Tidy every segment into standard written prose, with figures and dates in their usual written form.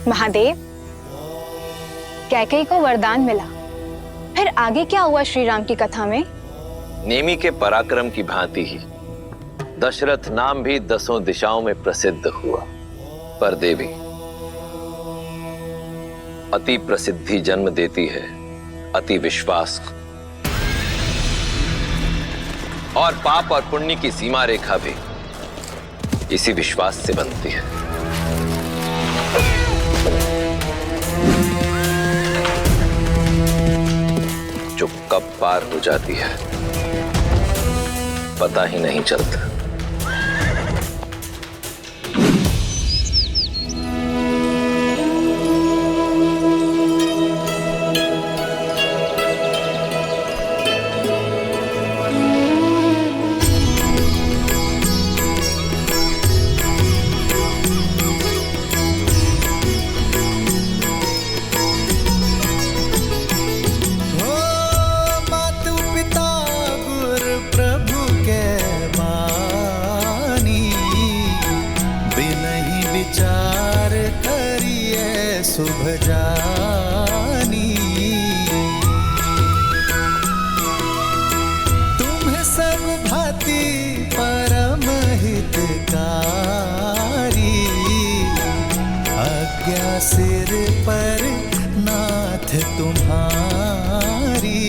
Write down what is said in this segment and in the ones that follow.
महादेव, कैकेयी को वरदान मिला, फिर आगे क्या हुआ श्री राम की कथा में? नेमी के पराक्रम की भांति ही दशरथ नाम भी 10 दिशाओं में प्रसिद्ध हुआ। पर देवी, अति प्रसिद्धि जन्म देती है अति विश्वास को, और पाप और पुण्य की सीमा रेखा भी इसी विश्वास से बनती है। जो कब पार हो जाती है पता ही नहीं चलता। शुभ जानी तुम्हें सब भांति परम हितकारी, आज्ञा सिर पर नाथ तुम्हारी।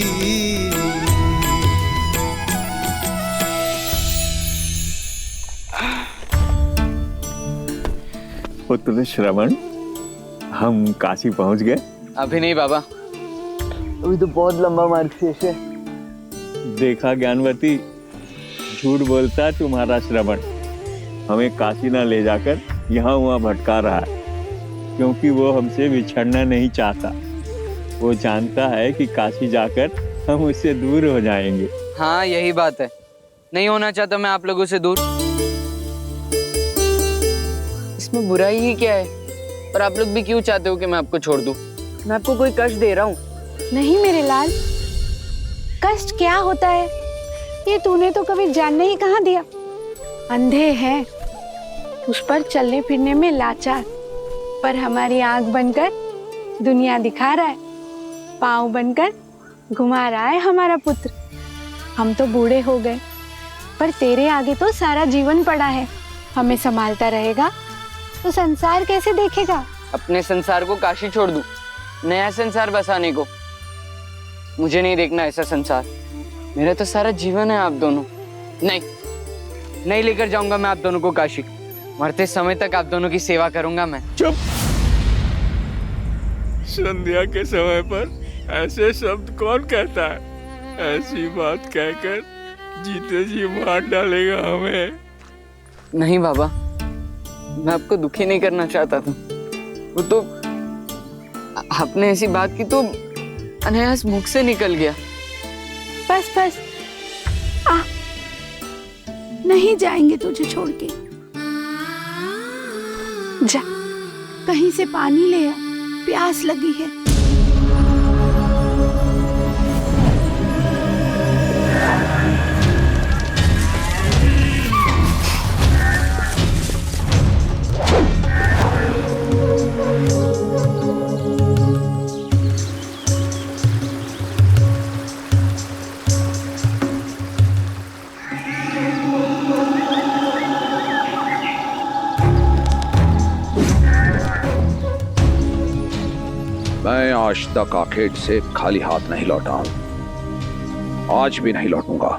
पुत्र श्रवण, हम काशी पहुंच गए? अभी नहीं बाबा, अभी तो बहुत लंबा मार्ग शेष है। देखा ज्ञानवती, झूठ बोलता तुम्हारा श्रवण। हमें काशी ना ले जाकर यहाँ वहाँ भटका रहा है, क्योंकि वो हमसे बिछड़ना नहीं चाहता। वो जानता है कि काशी जाकर हम उससे दूर हो जाएंगे। हाँ, यही बात है। नहीं होना चाहता मैं आप लोगों से दूर। इसमें बुराई ही क्या है? और आप लोग भी क्यों चाहते हो कि मैं आपको छोड़ दूं? मैं आपको कोई कष्ट दे रहा हूँ? नहीं मेरे लाल, कष्ट क्या होता है ये तूने तो कभी जानने ही कहाँ दिया। अंधे हैं, उस पर चलने फिरने में लाचार, पर हमारी आंख बनकर दुनिया दिखा रहा है, पाँव बनकर घुमा रहा है हमारा पुत्र। हम तो बूढ़े हो गए, पर तेरे आगे तो सारा जीवन पड़ा है। हमें संभालता रहेगा तो संसार कैसे देखेगा? अपने संसार को काशी छोड़ दूं, नया संसार बसाने को? मुझे नहीं देखना ऐसा संसार। मेरा तो सारा जीवन है आप दोनों। नहीं लेकर जाऊंगा मैं आप दोनों को काशी। मरते समय तक आप दोनों की सेवा करूंगा मैं। चुप! संध्या के समय पर ऐसे शब्द कौन कहता है? ऐसी बात कहकर जीते जी मार डालेगा हमें। नहीं बाबा, मैं आपको दुखी नहीं करना चाहता था। वो तो आपने ऐसी बात की तो अनायास मुख से निकल गया। बस आ, नहीं जाएंगे तुझे छोड़ के। जा, कहीं से पानी ले आ, प्यास लगी है। मैं आज तक आखेट से खाली हाथ नहीं लौटा हूं, आज भी नहीं लौटूंगा।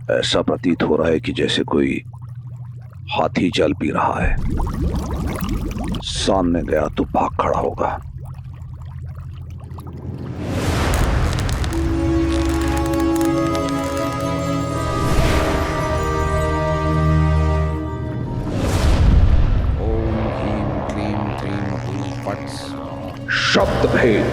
ऐसा प्रतीत हो रहा है कि जैसे कोई हाथी जल पी रहा है। सामने गया तो भाग खड़ा होगा। ओम ह्रीं क्लीं क्रीं हूं फट्। शब्द भेद।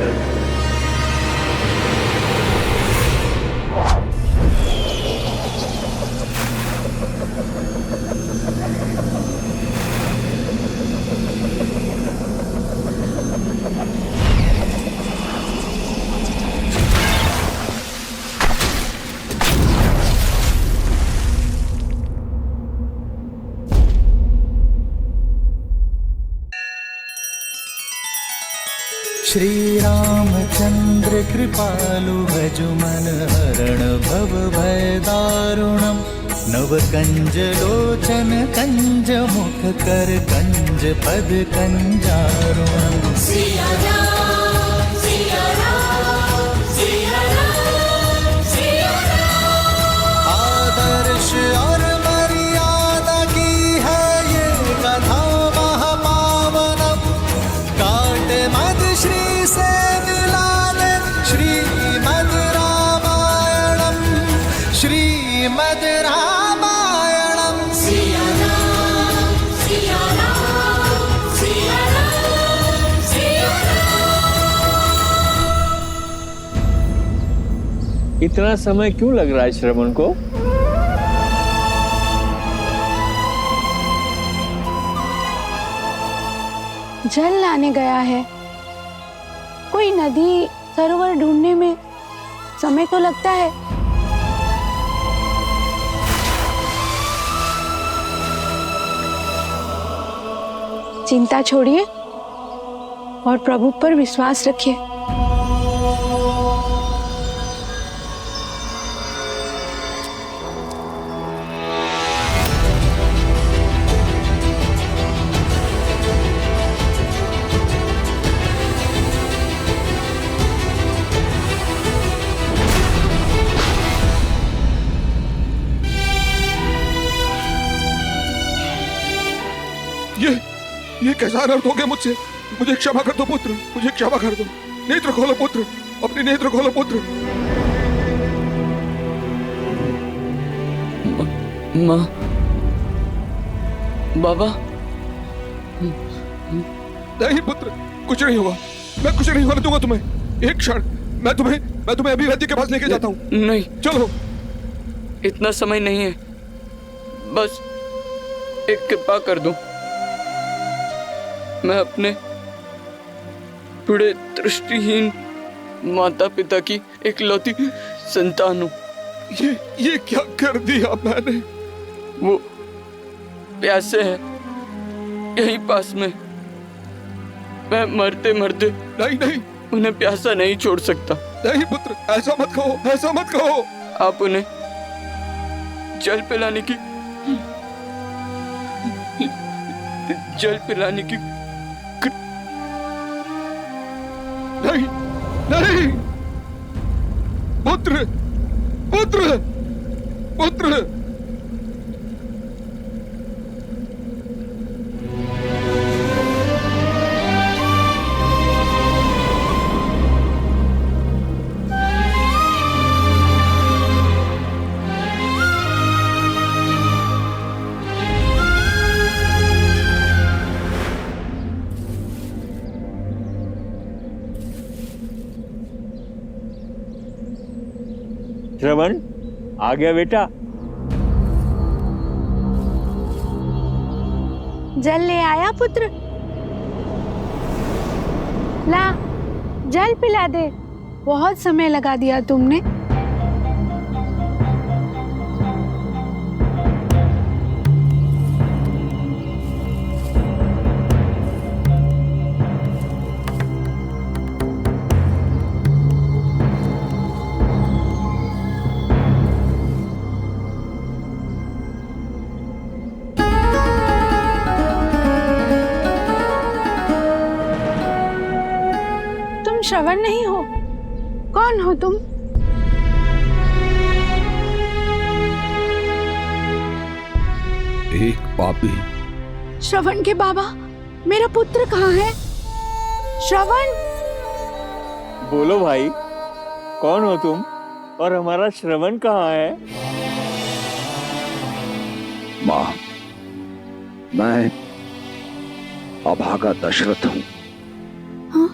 श्री रामचंद्र कृपालु भजु मन हरण भव भय दारुणम। नव कंज लोचन कंज मुख कर कंज पद कंजारुणम। सिया राम सिया राम सिया राम सिया राम। आदर्श और मर्यादा की है ये कथा महापावनम। काट मद श्री से मिला दे श्रीमद् रामायणम। श्रीमद् रामायणम। सिया राम सिया राम सिया राम सिया राम। इतना समय क्यों लग रहा है श्रवण को? जल लाने गया है। कोई नदी सरोवर ढूंढने में समय तो लगता है। चिंता छोड़िए और प्रभु पर विश्वास रखिए। ये कैसा अनर्थ हो गया मुझसे? मुझे क्षमा कर दो पुत्र, मुझे क्षमा कर दो। नेत्र खोलो पुत्र, अपने नेत्र खोलो पुत्र। माँ, बाबा। नहीं पुत्र, कुछ नहीं होगा। मैं कुछ नहीं होने दूंगा तुम्हें। एक क्षण, मैं तुम्हें अभी वैद्य के पास लेके जाता हूँ। नहीं, चलो। इतना समय नहीं है। बस एक कृपा कर दो। मैं अपने बूढ़े दृष्टिहीन माता पिता की इकलौती संतान हूँ। ये क्या कर दिया मैंने? वो प्यासे हैं यहीं पास में। मैं मरते मरते नहीं उन्हें प्यासा नहीं छोड़ सकता। नहीं पुत्र, ऐसा मत कहो, ऐसा मत कहो। आप उन्हें जल पिलाने की नहीं पुत्र, पुत्र, पुत्र। श्रवण आ गया बेटा। जल ले आया पुत्र? ला, जल पिला दे। बहुत समय लगा दिया तुमने। श्रवण नहीं हो? कौन हो तुम? एक पापी। श्रवण के बाबा, मेरा पुत्र कहाँ है? श्रवण! बोलो भाई, कौन हो तुम और हमारा श्रवण कहाँ है? माँ, मैं अभागा दशरथ हूँ। हाँ?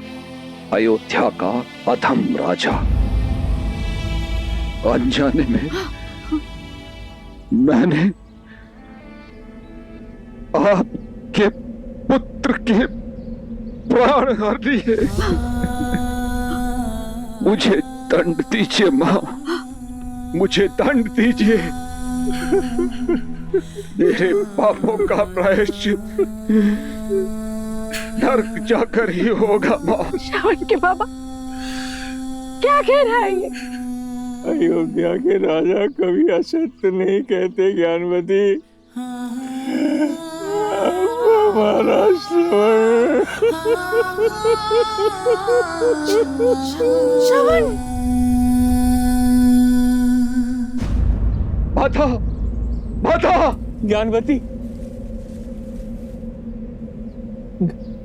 अयोध्या का अधम राजा। अनजाने में मैंने आपके पुत्र के प्राण हर लिए। मुझे दंड दीजिए माँ, मुझे दंड दीजिए। मेरे पापों का प्रायश्चित नर्क जाकर ही होगा माँ। श्रवण के बाबा, क्या कह रहा है ये? अयोध्या के राजा कभी असत्य नहीं कहते ज्ञानवती। हमारा श्रवण। श्रवण! माता, माता! ज्ञानवती,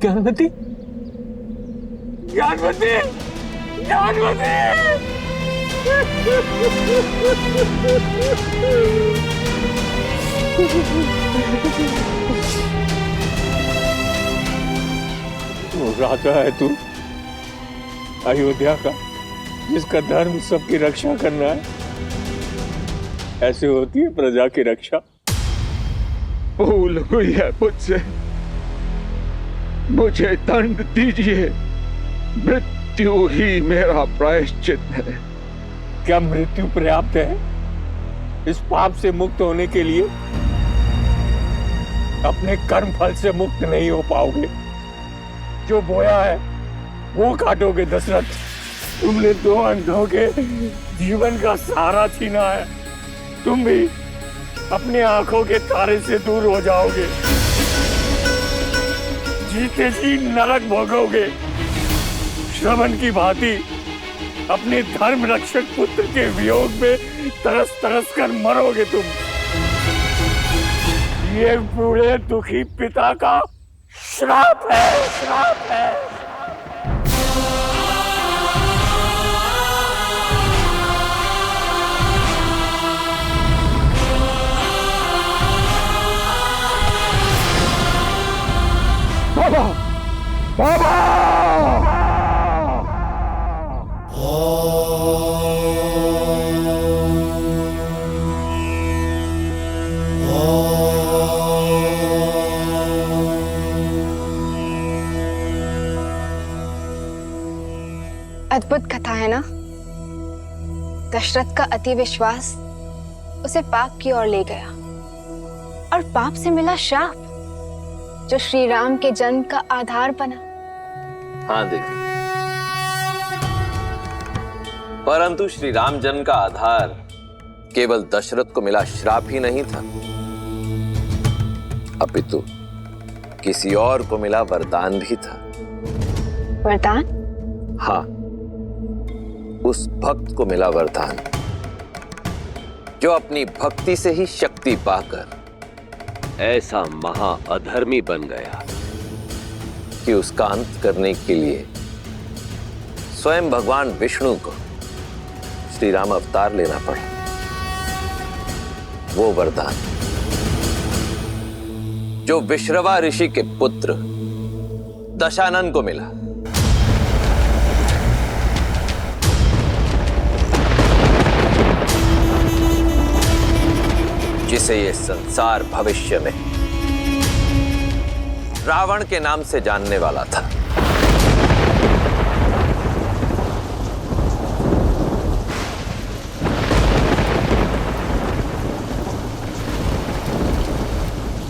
ज्ञानवती, ज्ञानवती, ज्ञानवती! राजा है तू अयोध्या का, जिसका धर्म सबकी रक्षा करना है। ऐसे होती है प्रजा की रक्षा। भूल हुई है मुझसे, मुझे दंड दीजिए। मृत्यु ही मेरा प्रायश्चित है। क्या मृत्यु पर्याप्त है इस पाप से मुक्त होने के लिए? अपने कर्म फल से मुक्त नहीं हो पाओगे। जो बोया है वो काटोगे दशरथ। तुमने दो अंधों के जीवन का सहारा छीना है। तुम भी अपने आंखों के तारे से दूर हो जाओगे। जीते जी नरक भोगोगे। श्रवण की भांति अपने धर्म रक्षक पुत्र के वियोग में तरस तरस कर मरोगे तुम। ये बूढ़े दुखी पिता का श्राप है, श्राप है। बाबा, बाबा! अद्भुत कथा है ना? दशरथ का अति विश्वास उसे पाप की ओर ले गया और पाप से मिला श्राप, जो श्री राम के जन्म का आधार बना। हाँ देवी, परंतु श्री राम जन्म का आधार केवल दशरथ को मिला श्राप ही नहीं था, अपितु किसी और को मिला वरदान भी था। वरदान? हाँ, उस भक्त को मिला वरदान जो अपनी भक्ति से ही शक्ति पाकर ऐसा महा अधर्मी बन गया कि उसका अंत करने के लिए स्वयं भगवान विष्णु को श्री राम अवतार लेना पड़ा। वो वरदान जो विश्रवा ऋषि के पुत्र दशानन को मिला। जिसे ये संसार भविष्य में रावण के नाम से जानने वाला था।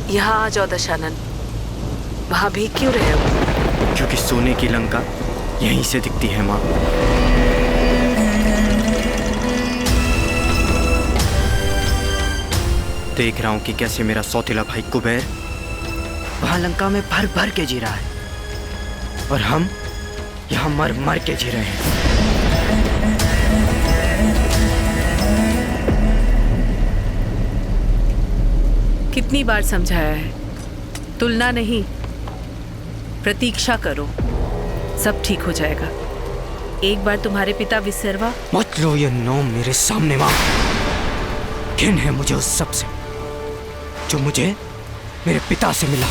यहाँ आ जाओ दशानन। वहां भी क्यों रहे हो? क्योंकि सोने की लंका यहीं से दिखती है माँ। देख रहा हूं कि कैसे मेरा सौतेला भाई कुबेर वहां लंका में भर भर के जी रहा है और हम यहां मर मर के जी रहे हैं। कितनी बार समझाया है, तुलना नहीं, प्रतीक्षा करो, सब ठीक हो जाएगा। एक बार तुम्हारे पिता विसर्वा। मत लो ये नाम मेरे सामने माँ। घिन है मुझे उस सब से जो मुझे मेरे पिता से मिला।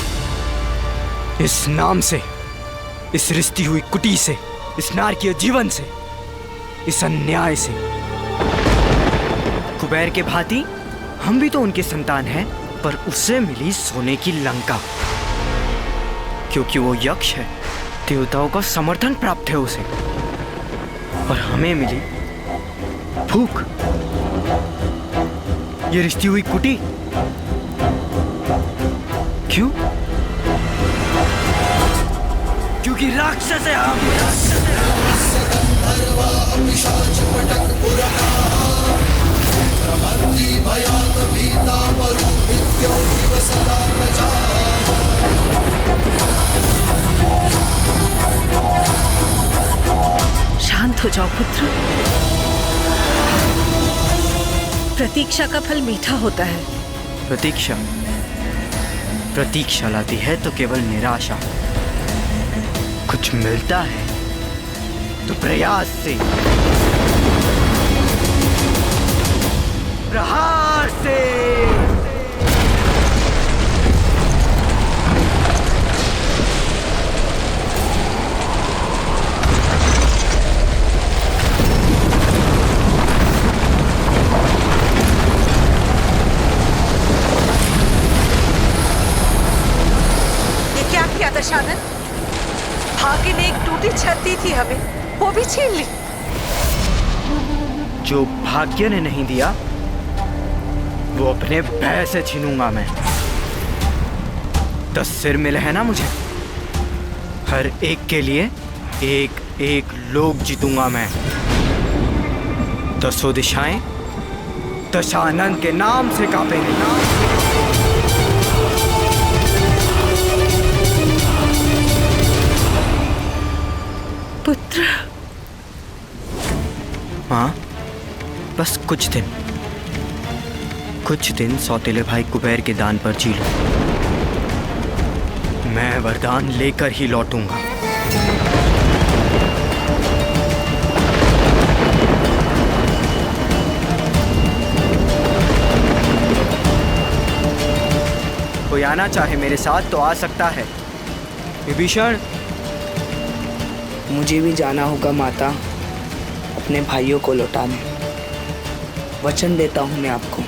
इस नाम से, इस रिश्ती हुई कुटी से, इस नारकीय जीवन से, इस अन्याय से। कुबेर के भांति हम भी तो उनके संतान हैं, पर उसे मिली सोने की लंका, क्योंकि वो यक्ष है। देवताओं का समर्थन प्राप्त है उसे, और हमें मिली भूख, ये रिश्ती हुई कुटी। क्यों? क्योंकि राक्षस है हम। शांत हो जाओ पुत्र। प्रतीक्षा का फल मीठा होता है। प्रतीक्षा प्रतीक्षा लाती है तो केवल निराशा। कुछ मिलता है तो प्रयास से, प्रहार से। दशानन, भाग्य ने एक टूटी छत दी थी हमें, वो भी छीन ली। जो भाग्य ने नहीं दिया वो अपने भय से छीनूंगा मैं। 10 सिर मिले हैं ना मुझे, हर एक के लिए एक एक लोक जीतूंगा मैं। 10 दिशाएं दशानन के नाम से कांपेंगी। पुत्र। हाँ, बस कुछ दिन सौतेले भाई कुबेर के दान पर जी लो। मैं वरदान लेकर ही लौटूंगा। कोई आना चाहे मेरे साथ तो आ सकता है। विभीषण, मुझे भी जाना होगा माता, अपने भाइयों को लौटाने। वचन देता हूँ मैं आपको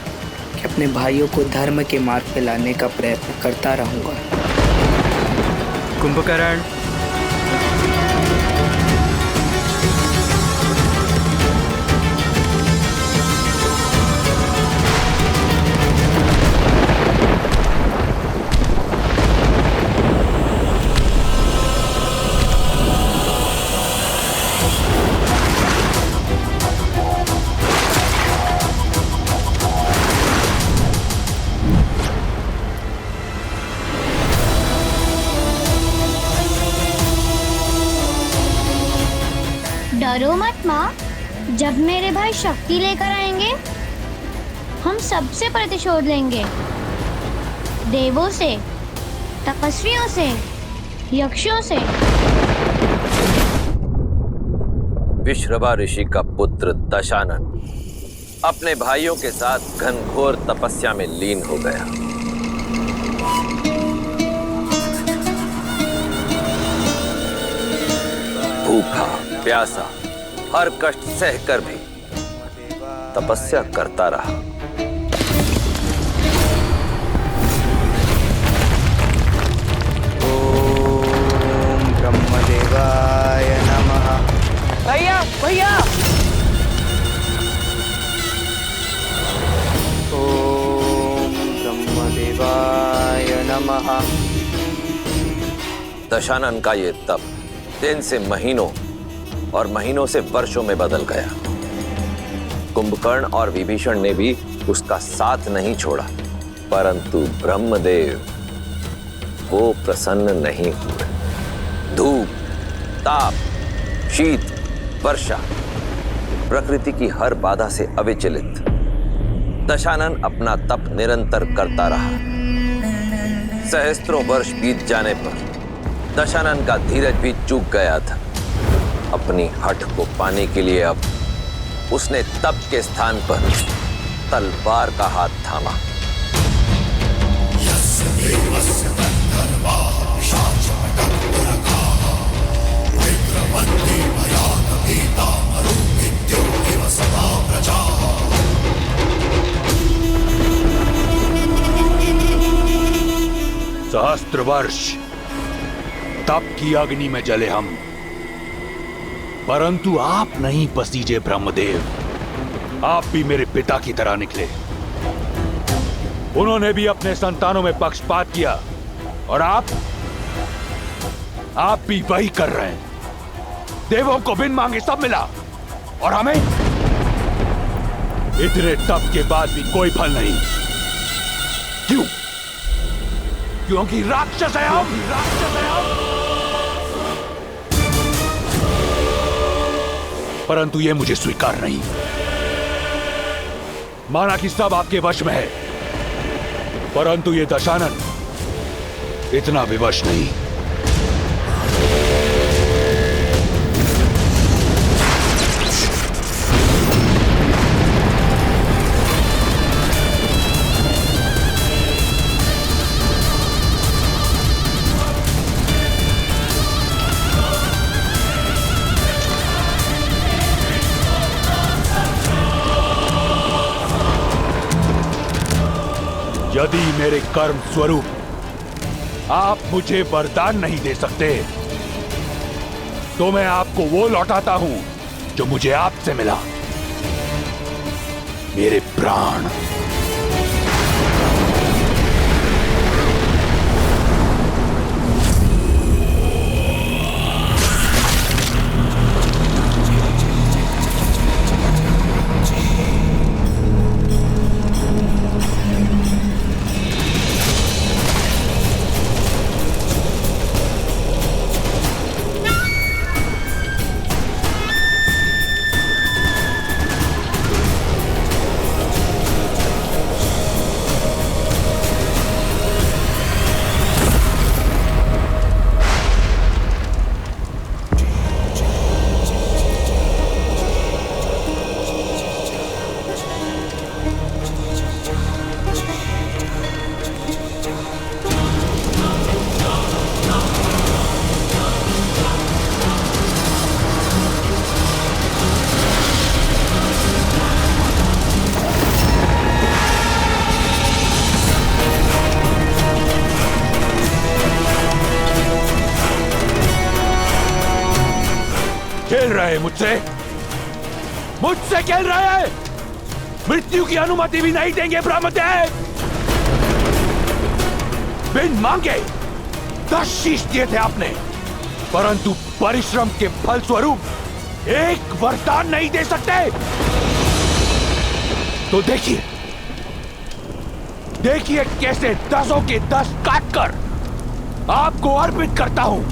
कि अपने भाइयों को धर्म के मार्ग पे लाने का प्रयत्न करता रहूँगा। कुंभकर्ण, डरो मत माँ, जब मेरे भाई शक्ति लेकर आएंगे हम सबसे प्रतिशोध लेंगे। देवों से, तपस्वियों से, यक्षों से। विश्रवा ऋषि का पुत्र दशानन अपने भाइयों के साथ घनघोर तपस्या में लीन हो गया। भूखा प्यासा हर कष्ट सहकर भी तपस्या करता रहा। ओम ब्रह्मदेवाय नमः। भैया भैया, ओम ब्रह्मदेवाय नमः। दशानन का ये तप दिन से महीनों और महीनों से वर्षों में बदल गया। कुंभकर्ण और विभीषण ने भी उसका साथ नहीं छोड़ा, परंतु ब्रह्मदेव वो प्रसन्न नहीं हुए। धूप, ताप, शीत, वर्षा, प्रकृति की हर बाधा से अविचलित दशानन अपना तप निरंतर करता रहा। सहस्त्रों वर्ष बीत जाने पर दशानन का धीरज भी चूक गया था। अपनी हठ को पाने के लिए अब उसने तप के स्थान पर तलवार का हाथ थामा। सहस्त्र वर्ष तप की अग्नि में जले हम, परंतु आप नहीं पसीजे ब्रह्मदेव। आप भी मेरे पिता की तरह निकले। उन्होंने भी अपने संतानों में पक्षपात किया और आप भी वही कर रहे हैं। देवों को बिन मांगे सब मिला और हमें इतने तप के बाद भी कोई फल नहीं। क्यों? क्योंकि राक्षस है हम। परंतु यह मुझे स्वीकार नहीं। माना कि सब आपके वश में है, परंतु यह दशानन इतना विवश नहीं। यदि मेरे कर्म स्वरूप आप मुझे वरदान नहीं दे सकते, तो मैं आपको वो लौटाता हूं जो मुझे आपसे मिला, मेरे प्राण। खेल रहे मुझसे खेल रहे हैं। मृत्यु की अनुमति भी नहीं देंगे ब्रह्मदेव। बिन मांगे 10 शीश दिए थे आपने, परंतु परिश्रम के फल स्वरूप एक वरदान नहीं दे सकते। तो देखिए कैसे 10 के 10 काटकर आपको अर्पित करता हूं।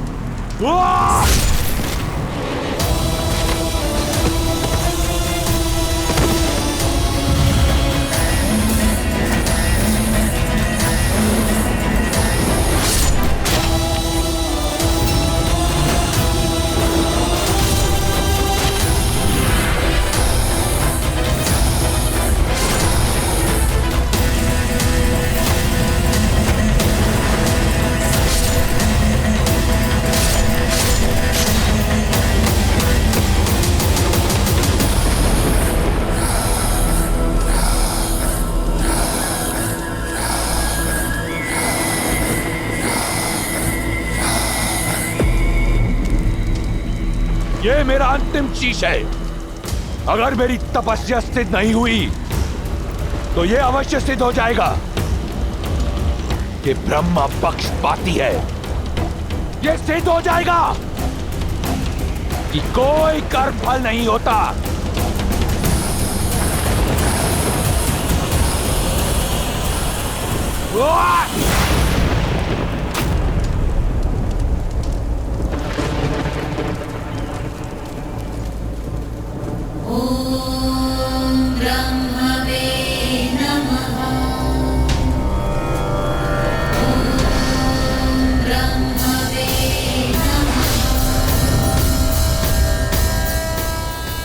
ये मेरा अंतिम शीश है। अगर मेरी तपस्या सिद्ध नहीं हुई तो ये अवश्य सिद्ध हो जाएगा कि ब्रह्मा पक्षपाती है। ये सिद्ध हो जाएगा कि कोई कर्म फल नहीं होता। ब्रह्मवे नमः।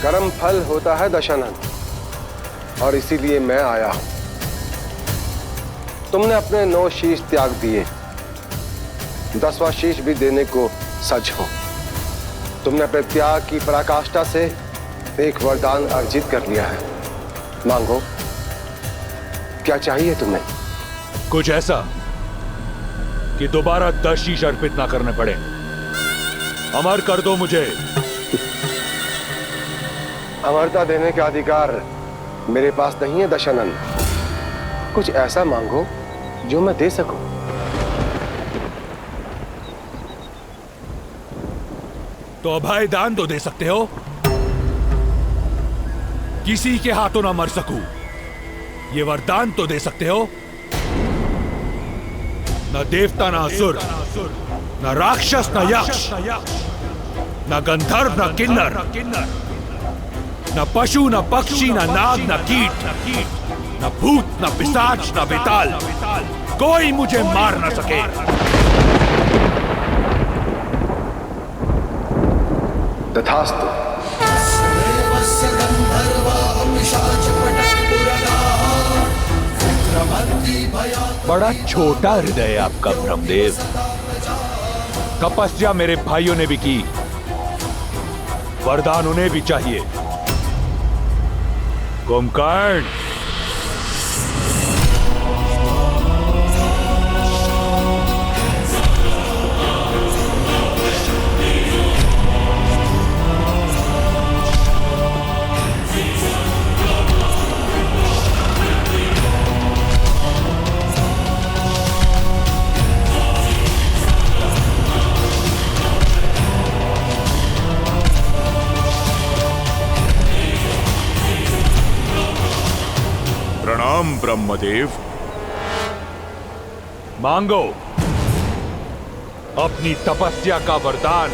कर्म फल होता है दशानन, और इसीलिए मैं आया हूं। तुमने अपने 9 शीश त्याग दिए, 10वां शीश भी देने को सज हो। तुमने अपने त्याग की पराकाष्ठा से एक वरदान अर्जित कर लिया है। मांगो, क्या चाहिए तुम्हें? कुछ ऐसा कि दोबारा 10 शीश अर्पित ना करने पड़े। अमर कर दो मुझे। अमरता देने का अधिकार मेरे पास नहीं है दशानन। कुछ ऐसा मांगो जो मैं दे सकूं। तो अभय दान तो दे सकते हो, किसी के हाथों ना मर सकूं, ये वरदान तो दे सकते हो। न देवता न असुर, न राक्षस न यक्ष, न गंधर्व न किन्नर, न पशु न पक्षी न नाग न कीट, न भूत न पिशाच न बेताल, कोई मुझे मार न सके। तथास्तु। बड़ा छोटा हृदय है आपका ब्रह्मदेव। तपस्या मेरे भाइयों ने भी की, वरदान उन्हें भी चाहिए। कुंभकर्ण, प्रणाम ब्रह्मदेव। मांगो अपनी तपस्या का वरदान।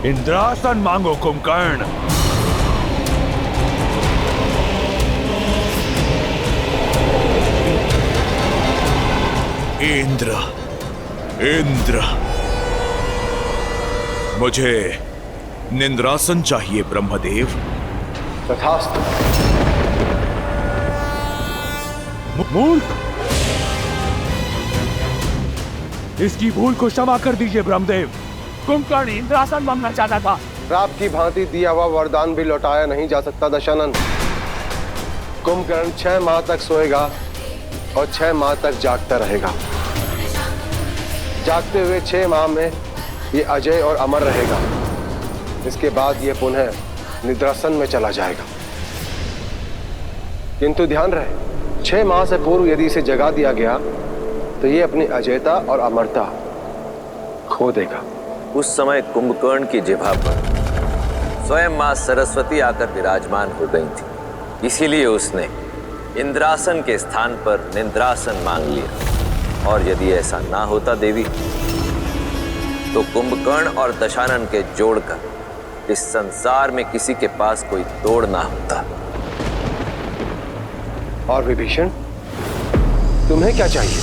इंद्रासन मांगो कुंभकर्ण। इंद्र, इंद्र, मुझे निंद्रासन चाहिए ब्रह्मदेव। तथास्तु। मूर्ख, इसकी भूल को क्षमा कर दीजिए ब्रह्मदेव। कुंभकर्ण इंद्रासन मांगना चाहता था। श्राप की भांति दिया हुआ वरदान भी लौटाया नहीं जा सकता दशानन। कुंभकर्ण 6 माह तक सोएगा और 6 माह तक जागता रहेगा। जागते हुए 6 माह में ये अजय और अमर रहेगा। इसके बाद ये पुनः निद्रासन में चला जाएगा। किंतु ध्यान रहे, 6 माह से पूर्व यदि इसे जगा दिया गया तो ये अपनी अजयता और अमरता खो देगा। उस समय कुंभकर्ण की जिह्वा पर स्वयं मां सरस्वती आकर विराजमान हो गई थी, इसीलिए उसने इंद्रासन के स्थान पर निंद्रासन मांग लिया। और यदि ऐसा ना होता देवी, तो कुंभकर्ण और दशानन के जोड़कर इस संसार में किसी के पास कोई तोड़ ना होता। और विभीषण, तुम्हें क्या चाहिए?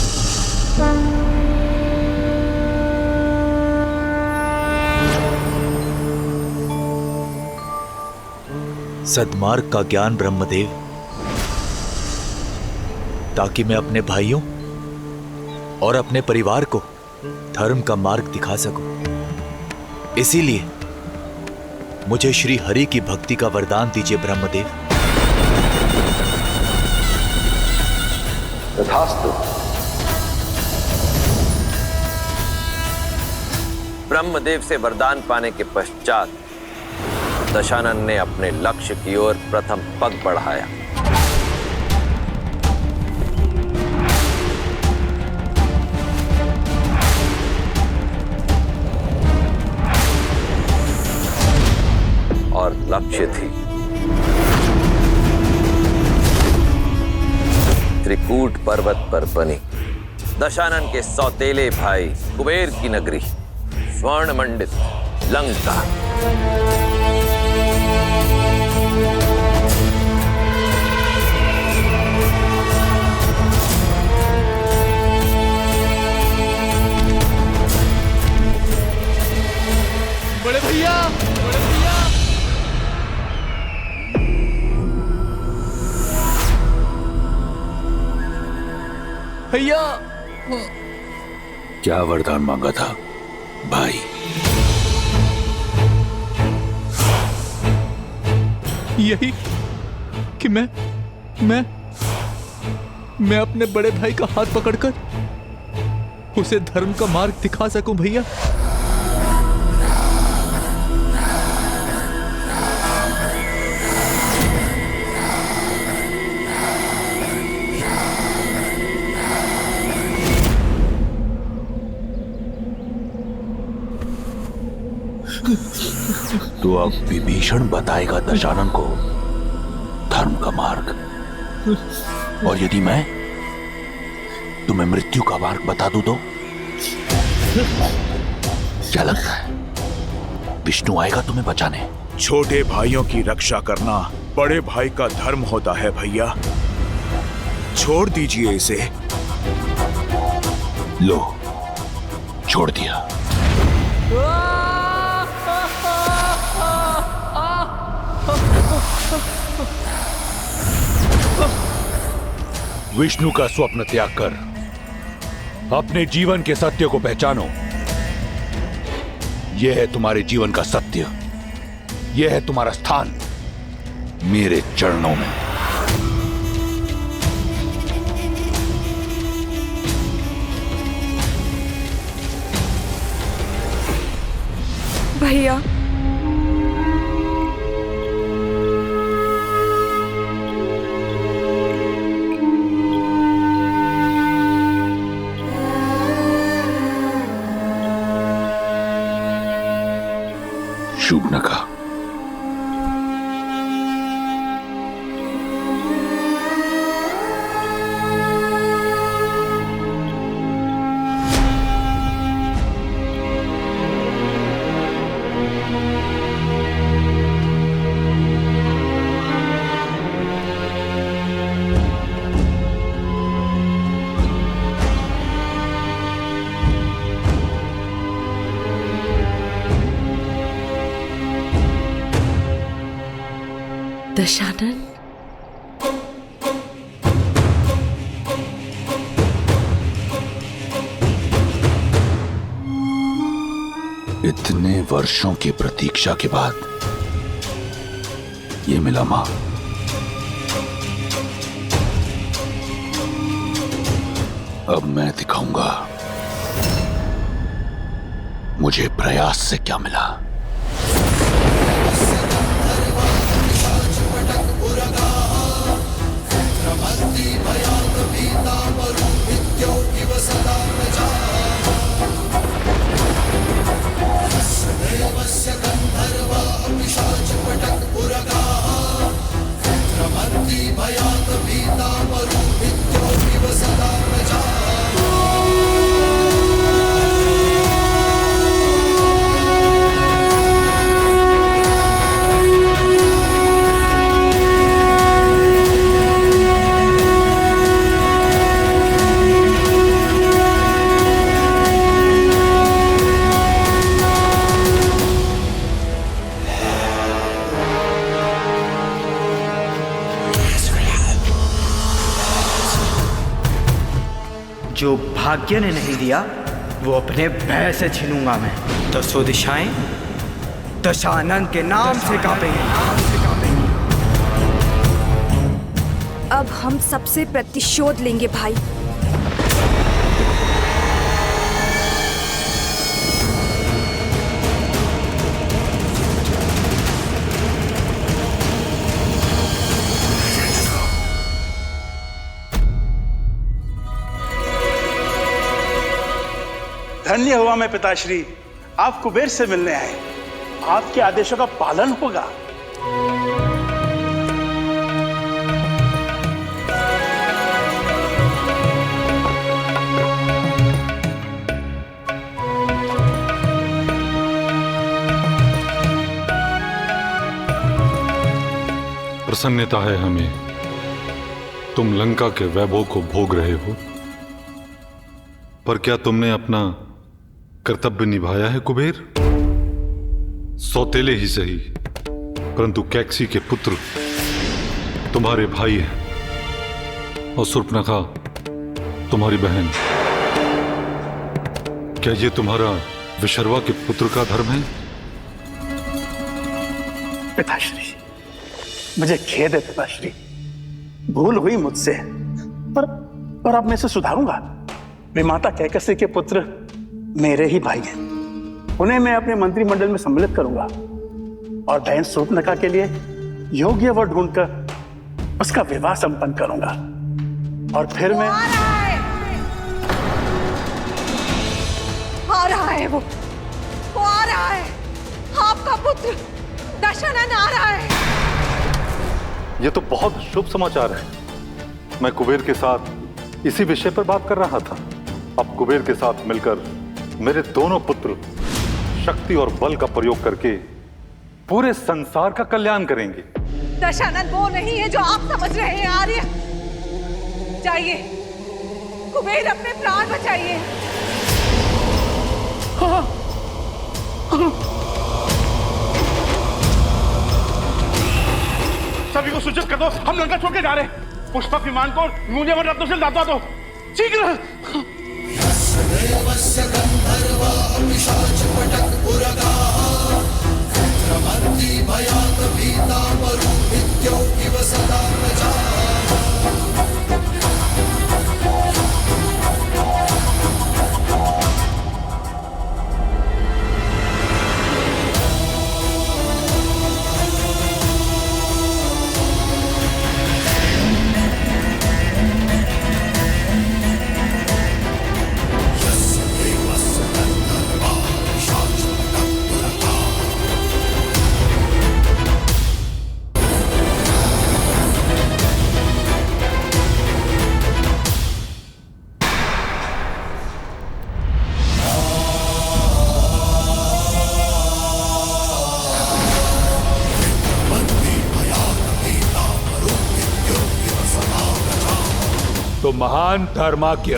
सद्मार्ग का ज्ञान ब्रह्मदेव, ताकि मैं अपने भाइयों और अपने परिवार को धर्म का मार्ग दिखा सकूं। इसीलिए मुझे श्री हरि की भक्ति का वरदान दीजिए ब्रह्मदेव। तथास्तु। ब्रह्मदेव से वरदान पाने के पश्चात दशानन ने अपने लक्ष्य की ओर प्रथम पग बढ़ाया। और लक्ष्य थी त्रिकूट पर्वत पर बनी दशानन के सौतेले भाई कुबेर की नगरी स्वर्ण मंडित लंका। बड़े भैया, भैया। क्या वरदान मांगा था भाई? यही कि मैं अपने बड़े भाई का हाथ पकड़कर उसे धर्म का मार्ग दिखा सकूं भैया। तो अब विभीषण बताएगा दशानन को धर्म का मार्ग, और यदि मैं तुम्हें मृत्यु का मार्ग बता दूं तो क्या लगता है विष्णु आएगा तुम्हें बचाने? छोटे भाइयों की रक्षा करना बड़े भाई का धर्म होता है भैया। छोड़ दीजिए इसे। लो, छोड़ दिया। विष्णु का स्वप्न त्याग कर अपने जीवन के सत्य को पहचानो। यह है तुम्हारे जीवन का सत्य, यह है तुम्हारा स्थान मेरे चरणों में। भैया, शूर्पणखा, दशानन, इतने वर्षों की प्रतीक्षा के बाद ये मिला मां। अब मैं दिखाऊंगा मुझे प्रयास से क्या मिला। जो भाग्य ने नहीं दिया वो अपने भय से छीनूंगा मैं। दसों दिशाएं दशानन के नाम से कांपेंगी। अब हम सबसे प्रतिशोध लेंगे भाई। धन्य हुआ मैं पिताश्री, आप कुबेर से मिलने आए। आपके आदेशों का पालन होगा। प्रसन्नता है हमें, तुम लंका के वैभव को भोग रहे हो, पर क्या तुमने अपना कर्तव्य निभाया है कुबेर? सौतेले ही सही, परंतु कैकसी के पुत्र तुम्हारे भाई हैं, और शूर्पणखा तुम्हारी बहन, क्या ये तुम्हारा विशर्वा के पुत्र का धर्म है? पिताश्री, मुझे खेद है पिताश्री, भूल हुई मुझसे, पर अब मैं इसे सुधारूंगा। वे माता कैकसी के पुत्र मेरे ही भाई हैं, उन्हें मैं अपने मंत्रिमंडल में सम्मिलित करूंगा और बहन शूर्पणखा के लिए योग्य वर ढूंढकर उसका विवाह संपन्न करूंगा। और फिर मैं आ रहा है, वो आ रहा है, आपका पुत्र दशानन आ रहा है। ये तो बहुत शुभ समाचार है। मैं कुबेर के साथ इसी विषय पर बात कर रहा था। अब कुबेर के साथ मिलकर मेरे दोनों पुत्र शक्ति और बल का प्रयोग करके पूरे संसार का कल्याण करेंगे। दशानन वो नहीं है जो आप समझ रहे हैं आर्य। जाइए, कुबेर अपने प्राण बचाइए। सभी को सूचित कर दो, हम लंका छोड़ के जा रहे हैं। पुष्पक विमान को मूल्यवान रत्नों से लादवा दो, शीघ्र। तो महान धर्माज्ञ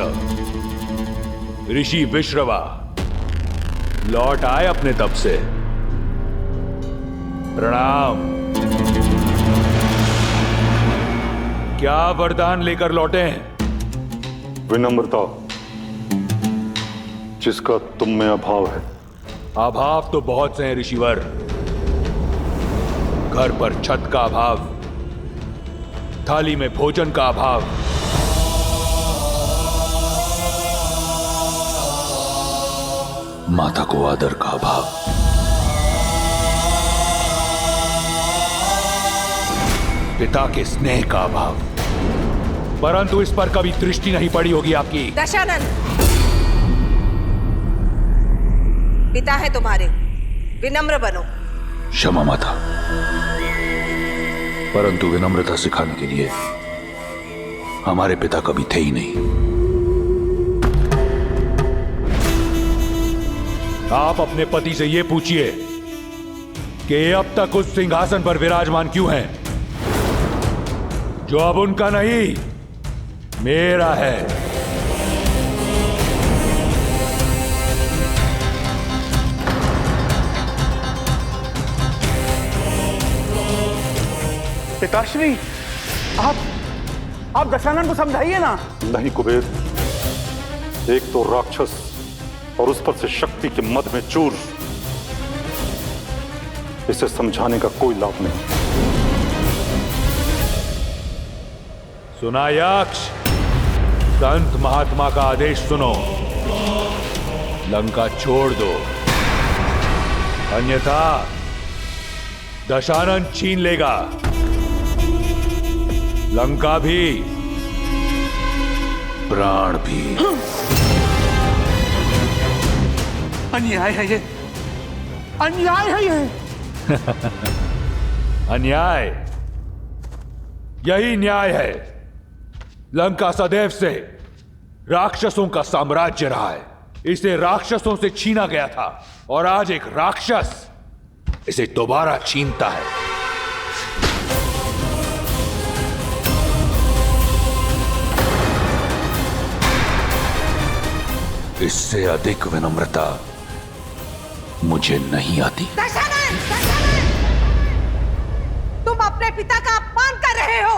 ऋषि विश्रवा लौट आए अपने तप से। प्रणाम। क्या वरदान लेकर लौटे हैं? विनम्रता, जिसका तुम में अभाव है। अभाव तो बहुत से हैं ऋषिवर। घर पर छत का अभाव, थाली में भोजन का अभाव, माता को आदर का अभाव, पिता के स्नेह का अभाव, परंतु इस पर कभी दृष्टि नहीं पड़ी होगी आपकी। दशानन, पिता है तुम्हारे, विनम्र बनो। क्षमा माता, परंतु विनम्रता सिखाने के लिए हमारे पिता कभी थे ही नहीं। आप अपने पति से यह पूछिए कि अब तक उस सिंहासन पर विराजमान क्यों हैं, जो अब उनका नहीं मेरा है। पिताश्री, आप दशानन को समझाइए ना। नहीं कुबेर, एक तो राक्षस और उस पर से शक्ति के मद में चूर, इसे समझाने का कोई लाभ नहीं। सुना यक्ष, संत महात्मा का आदेश सुनो, लंका छोड़ दो, अन्यथा दशानन छीन लेगा, लंका भी, प्राण भी। अन्याय है ये, अन्याय है ये। अन्याय, यही न्याय है। लंका सदैव से राक्षसों का साम्राज्य रहा है, इसे राक्षसों से छीना गया था और आज एक राक्षस इसे दोबारा छीनता है। इससे अधिक विनम्रता मुझे नहीं आती। दशानन, तुम अपने पिता का अपमान कर रहे हो।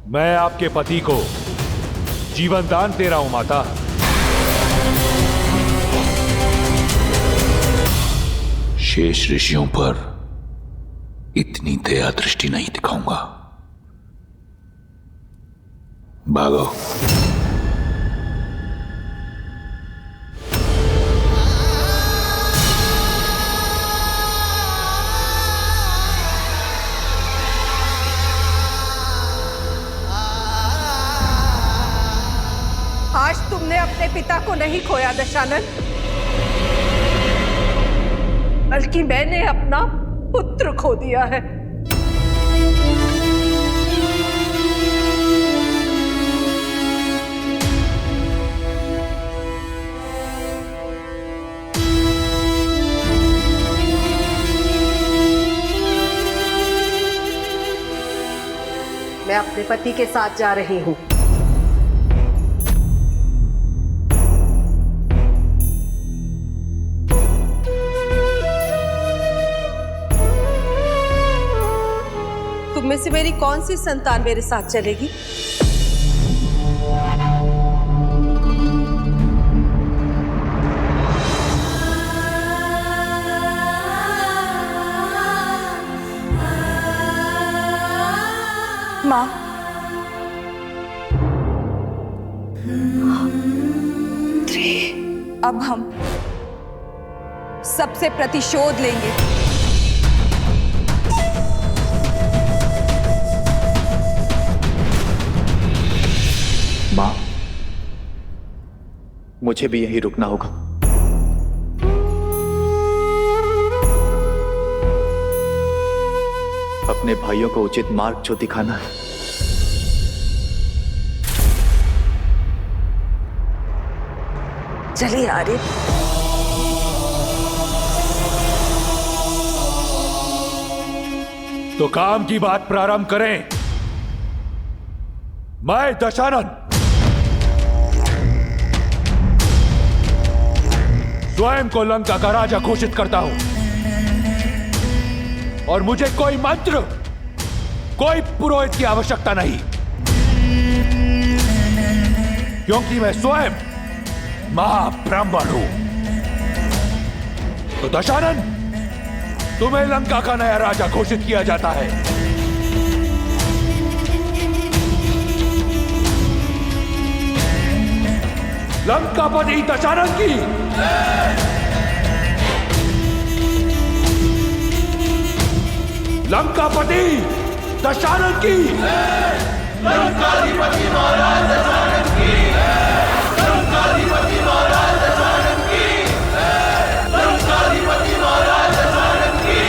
मैं आपके पति को जीवन दान दे रहा हूं माता। शेष ऋषियों पर इतनी दया दृष्टि नहीं दिखाऊंगा। भागो। आज तुमने अपने पिता को नहीं खोया दशानन, बल्कि मैंने अपना पुत्र खो दिया है। मैं अपने पति के साथ जा रही हूँ। तुम में से मेरी कौन सी संतान मेरे साथ चलेगी? माँ, अब हम सबसे प्रतिशोध लेंगे। माँ, मुझे भी यहीं रुकना होगा। अपने भाइयों को उचित मार्ग जो दिखाना है। चलिए आर्य। तो काम की बात प्रारंभ करें। मैं दशानन स्वयं को लंका का राजा घोषित करता हूं, और मुझे कोई मंत्र, कोई पुरोहित की आवश्यकता नहीं, क्योंकि मैं स्वयं महाब्राह्मण हूं। तो दशानन, तुम्हें लंका का नया राजा घोषित किया जाता है। लंकापति दशानन की लंकापति दशानन की लंकाधिपति महाराज दशानन की लंकाधिपति महाराज दशानन की लंकाधिपति महाराज दशानन की।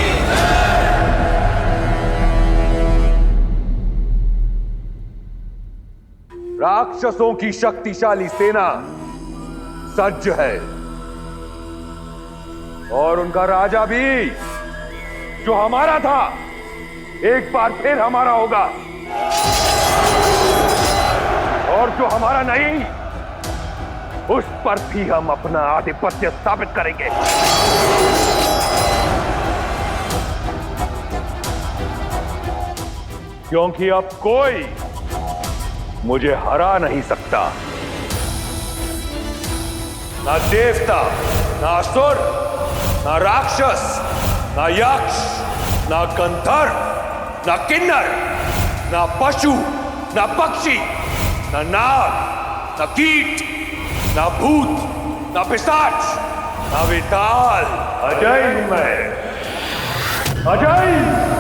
राक्षसों की शक्तिशाली सेना सज्ज है, और उनका राजा भी जो हमारा था एक बार फिर हमारा होगा, और जो हमारा नहीं उस पर भी हम अपना आधिपत्य स्थापित करेंगे। क्योंकि अब कोई मुझे हरा नहीं सकता, ना देवता, ना असुर, ना राक्षस, ना यक्ष, ना गंधर्व, ना किन्नर, ना पशु, ना पक्षी, ना नाग, ना कीट, ना भूत, ना पिशाच, ना विताल। अजय हूं मैं, अजय।